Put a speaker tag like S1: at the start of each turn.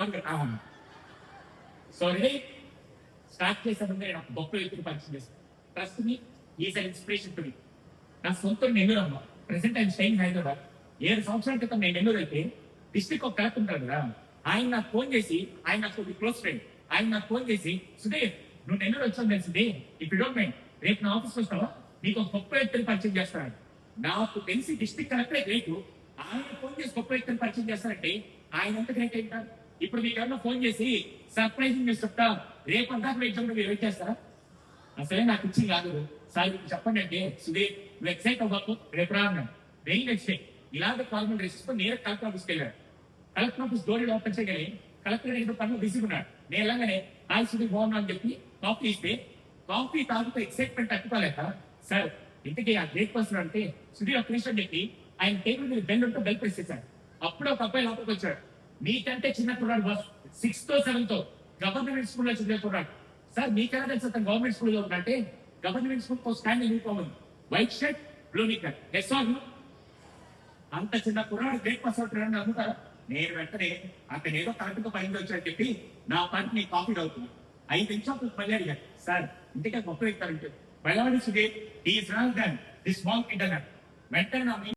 S1: అవును. సో రే స్టార్ట్ చేసే ముందే నేను ఒక గొప్ప వ్యక్తిని పరిచయం చేస్తాను. Trust me, is an inspiration to me. నా సొంత నెల్లూరు అమ్మ. Present I'm staying Hyderabad. 7 సంవత్సరాల క్రితం నేను నెల్లూరు అయితే డిస్ట్రిక్ట్ ఒక కలెక్టర్ ఉంటాడు కదా, ఆయన నాకు ఫోన్ చేసి, ఆయన నాకు క్లోజ్ ఫ్రెండ్, ఆయన నాకు ఫోన్ చేసి, సుధీర్ నువ్వు నెల్లూరు వచ్చావు తెలిసింది, ఇఫ్ యూ డోంట్ మైండ్ రేపు నా ఆఫీస్ వస్తావా, నీకు ఒక గొప్ప వ్యక్తిని పరిచయం చేస్తాను. నాకు తెలిసి డిస్ట్రిక్ట్ కలెక్టరే గ్రేట్. ఆయన ఫోన్ చేసి గొప్ప వ్యక్తిని పరిచయం చేస్తారంటే ఆయన ఎంత గ్రేట్ ఏంటారు. ఇప్పుడు మీకు ఎవరన్నా ఫోన్ చేసి సర్ప్రైజింగ్ న్యూస్ చెప్తా, రేపు అంతా ఎగ్జామ్ మీరు వెయిట్ చేస్తారా? అసలే నాకు ఇచ్చి కాదు సార్ ఇప్పుడు చెప్పండి అంటే, సుధీర్ నువ్వు ఎక్సైట్ అవ్వకు, రేపు రా అన్నాడు. వెరీ నెక్స్ట్ డే ఇలాంటి ఫార్మల్ రిజిస్టర్ నేరే కలెక్టర్ ఆఫీస్కి వెళ్ళాడు. కలెక్టర్ ఆఫీస్ డోర్ ఓపెన్ చేయగానే కలెక్టర్ ఏదో పనులు బిజీగా ఉన్నాడు. నేను వెళ్ళగానే హాయ్ సుధీర్ బాగున్నా అని చెప్పి కాఫీ ఇస్తే, కాఫీ తాగుతూ ఎక్సైట్మెంట్ తట్టుకోలేక, సార్ ఇంటికి ఆ గ్రేట్ పర్సన్ అంటే సుధీర్ ఒక నిమిషం చెప్పి ఆయన టేబుల్ మీద బెల్ ఉంటే బెల్ ప్రెస్ చేశాడు. అప్పుడు ఒక అబ్బాయి లోపలికి వచ్చాడు. మీకంటే చిన్న కుర్రాడు బాస్, 6th 7th గవర్నమెంట్ స్కూల్లో చదివే కుర్రాడు. సార్ మీకైనా తెలుసు అతను గవర్నమెంట్ స్కూల్లో ఉన్నట్టే, గవర్నమెంట్ స్కూల్ స్టాండింగ్ యూనిఫామ్ ఉంది, white shirt blue knicker. Yes or no? అంత చిన్న కుర్రాడు గ్రేట్ పర్సన్ అవుతున్నాడని అనుకుంటారా? నేను వెంటనే అతను ఏదో కరెక్ట్ గా పైన వచ్చాడని చెప్పి నా పని కాఫీ అవుతుంది. 5 నిమిషాలు మళ్ళీ అడిగారు, సార్ ఇంటికే గొప్ప వ్యక్తారంటే బయలాడి Sudheer is wrong than this small kid అన్నాడు. వెంటనే నా